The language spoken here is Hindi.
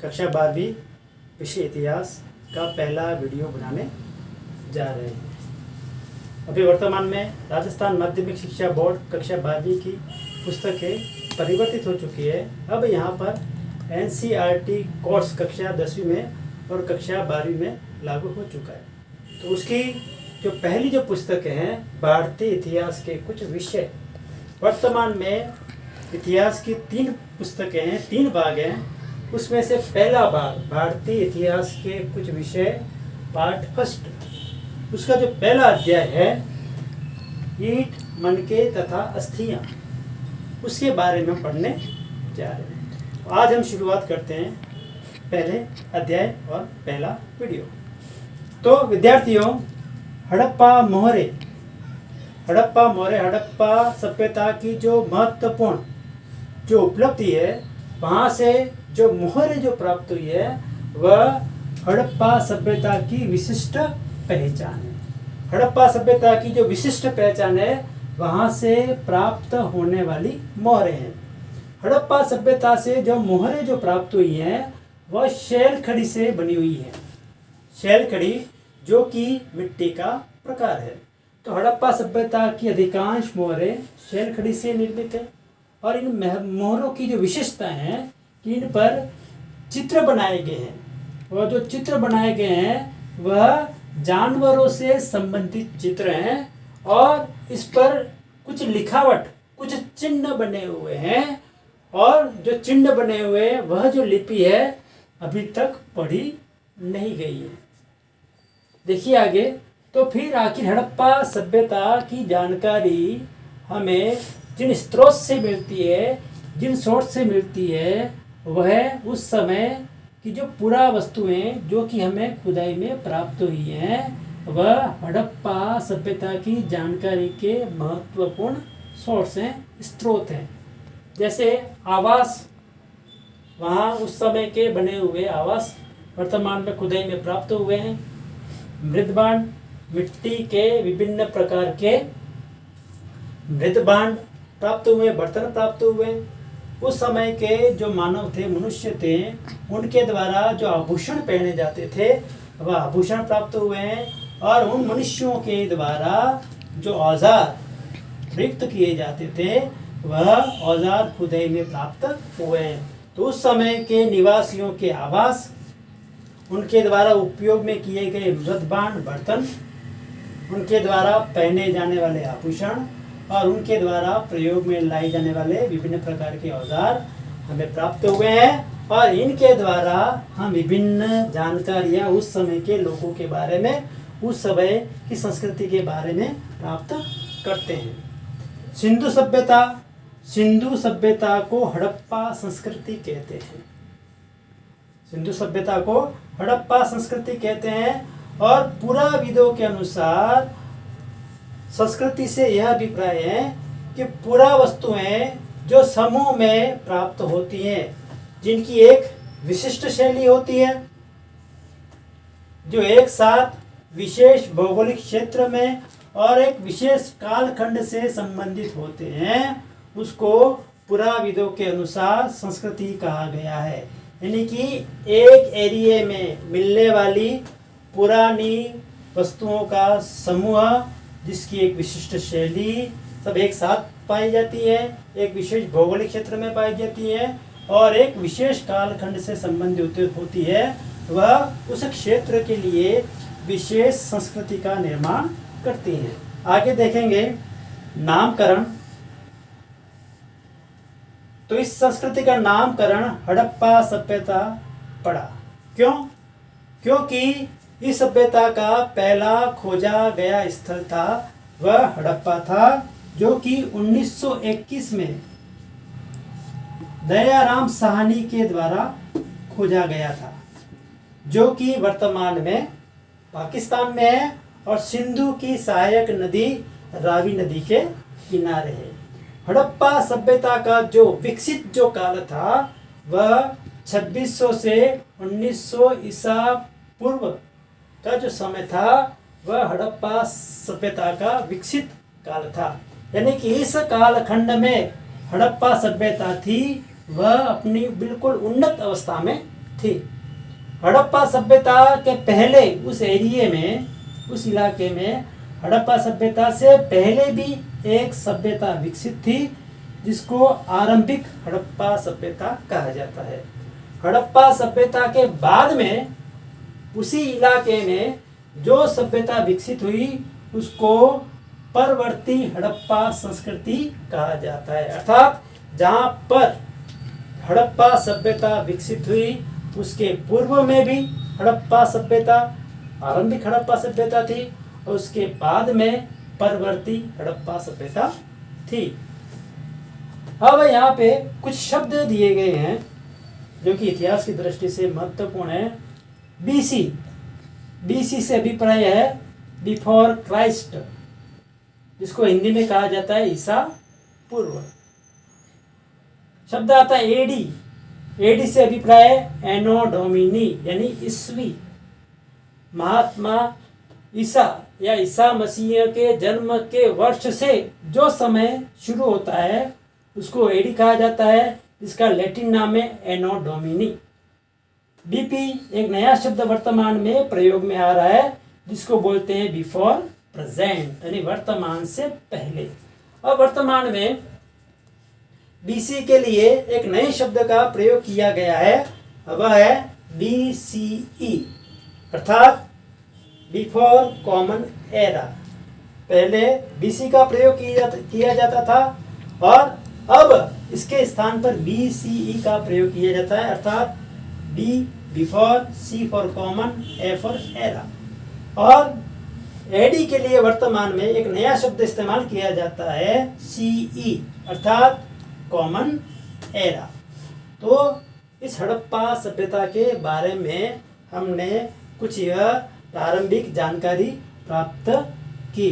कक्षा 12वीं विषय इतिहास का पहला वीडियो बनाने जा रहे हैं। अभी वर्तमान में राजस्थान माध्यमिक शिक्षा बोर्ड कक्षा 12वीं की पुस्तकें परिवर्तित हो चुकी है। अब यहाँ पर NCERT कोर्स कक्षा 10वीं में और कक्षा 12वीं में लागू हो चुका है। तो उसकी जो पहली जो पुस्तकें हैं भारतीय इतिहास के कुछ विषय, वर्तमान में इतिहास की 3 पुस्तकें हैं, 3 भाग हैं। उसमें से पहला भाग भारतीय इतिहास के कुछ विषय पार्ट फर्स्ट, उसका जो पहला अध्याय है ईंट, मनके तथा अस्थियां, उसके बारे में पढ़ने जा रहे हैं। तो आज हम शुरुआत करते हैं पहले अध्याय और पहला वीडियो। तो विद्यार्थियों, हड़प्पा हड़प्पा सभ्यता की जो महत्वपूर्ण जो उपलब्धि है, वहाँ से जो मोहरे जो प्राप्त हुई है वह हड़प्पा सभ्यता की विशिष्ट पहचान है। हड़प्पा सभ्यता की जो विशिष्ट पहचान है वहाँ से प्राप्त होने वाली मोहरे हैं। हड़प्पा सभ्यता से जो मोहरे जो प्राप्त हुई हैं वह शैल खड़ी से बनी हुई है। शैल खड़ी जो कि मिट्टी का प्रकार है। तो हड़प्पा सभ्यता की अधिकांश मोहरे शैल खड़ी से निर्मित है और इन मोहरों की जो विशेषता है कि इन पर चित्र बनाए गए हैं और जो चित्र बनाए गए हैं वह जानवरों से संबंधित चित्र हैं और इस पर कुछ लिखावट, कुछ चिन्ह बने हुए हैं और जो चिन्ह बने हुए हैं वह जो लिपि है अभी तक पढ़ी नहीं गई है। देखिए आगे। तो फिर आखिर हड़प्पा सभ्यता की जानकारी हमें जिन स्रोत से मिलती है, जिन सोर्स से मिलती है, वह उस समय की जो पुरावस्तुएं जो कि हमें खुदाई में प्राप्त हुई हैं वह हड़प्पा सभ्यता की जानकारी के महत्वपूर्ण सोर्स हैं, स्रोत हैं। जैसे आवास, वहाँ उस समय के बने हुए आवास वर्तमान में खुदाई में प्राप्त हुए हैं। मृदभांड, मिट्टी के विभिन्न प्रकार के मृदभांड प्राप्त हुए, बर्तन प्राप्त हुए। उस समय के जो मानव थे, मनुष्य थे, उनके द्वारा जो आभूषण पहने जाते थे वह आभूषण प्राप्त हुए हैं और उन मनुष्यों के द्वारा जो औजार प्रयुक्त किए जाते थे वह औजार खुदाई में प्राप्त हुए हैं। तो उस समय के निवासियों के आवास, उनके द्वारा उपयोग में किए गए मृदभांड बर्तन, उनके द्वारा पहने जाने वाले आभूषण और उनके द्वारा प्रयोग में लाए जाने वाले विभिन्न प्रकार के औजार हमें प्राप्त हुए हैं और इनके द्वारा हम विभिन्न जानकारियां उस समय के लोगों के बारे में, उस समय की संस्कृति के बारे में प्राप्त करते हैं। सिंधु सभ्यता को हड़प्पा संस्कृति कहते हैं। सिंधु सभ्यता को हड़प्पा संस्कृति कहते हैं और पुराविदों के अनुसार संस्कृति से यह अभिप्राय है कि पुरावस्तुएं जो समूह में प्राप्त होती हैं, जिनकी एक विशिष्ट शैली होती है, जो एक साथ विशेष भौगोलिक क्षेत्र में और एक विशेष कालखंड से संबंधित होते हैं, उसको पुराविदों के अनुसार संस्कृति कहा गया है। यानी कि एक एरिया में मिलने वाली पुरानी वस्तुओं का समूह जिसकी एक विशिष्ट शैली सब एक साथ पाई जाती है, एक विशेष भौगोलिक क्षेत्र में पाई जाती है और एक विशेष कालखंड से संबंधित होती है, वह उस क्षेत्र के लिए विशेष संस्कृति का निर्माण करती है। आगे देखेंगे नामकरण। तो इस संस्कृति का नामकरण हड़प्पा सभ्यता पड़ा। क्यों? क्योंकि इस सभ्यता का पहला खोजा गया स्थल था वह हड़प्पा था, जो कि 1921 में दयाराम साहनी के द्वारा खोजा गया था, जो कि वर्तमान में पाकिस्तान में है और सिंधु की सहायक नदी रावी नदी के किनारे है। हड़प्पा सभ्यता का जो विकसित जो काल था वह 2600 से 1900 ईसा पूर्व का जो समय था वह हड़प्पा सभ्यता का विकसित काल था। यानी कि इस कालखंड में हड़प्पा सभ्यता थी वह अपनी बिल्कुल उन्नत अवस्था में थी। हड़प्पा सभ्यता के पहले उस एरिया में, उस इलाके में हड़प्पा सभ्यता से पहले भी एक सभ्यता विकसित थी जिसको आरंभिक हड़प्पा सभ्यता कहा जाता है। हड़प्पा सभ्यता के बाद में उसी इलाके में जो सभ्यता विकसित हुई उसको परवर्ती हड़प्पा संस्कृति कहा जाता है। अर्थात जहाँ पर हड़प्पा सभ्यता विकसित हुई उसके पूर्व में भी हड़प्पा सभ्यता, आरंभिक हड़प्पा सभ्यता थी और उसके बाद में परवर्ती हड़प्पा सभ्यता थी। अब यहाँ पे कुछ शब्द दिए गए हैं जो कि इतिहास की दृष्टि से महत्वपूर्ण है। बीसी, बीसी से अभिप्राय है बिफोर क्राइस्ट, जिसको हिंदी में कहा जाता है ईसा पूर्व। शब्द आता है एडी, एडी से अभिप्राय है एनो डोमिनी यानी ईस्वी। महात्मा ईसा या ईसा मसीह के जन्म के वर्ष से जो समय शुरू होता है उसको एडी कहा जाता है, जिसका लैटिन नाम है एनो डोमिनी। बीपी एक नया शब्द वर्तमान में प्रयोग में आ रहा है जिसको बोलते हैं बिफोर प्रेजेंट यानी वर्तमान से पहले। अब वर्तमान में बीसी के लिए एक नए शब्द का प्रयोग किया गया है, वह है बीसीई अर्थात बिफोर कॉमन एरा। पहले बीसी का प्रयोग किया जाता था और अब इसके स्थान पर बीसीई का प्रयोग किया जाता है, अर्थात B before, C for common, A for era. और एडी के लिए वर्तमान में एक नया शब्द इस्तेमाल किया जाता है सीई अर्थात कॉमन एरा। तो इस हड़प्पा सभ्यता के बारे में हमने कुछ यह प्रारंभिक जानकारी प्राप्त की।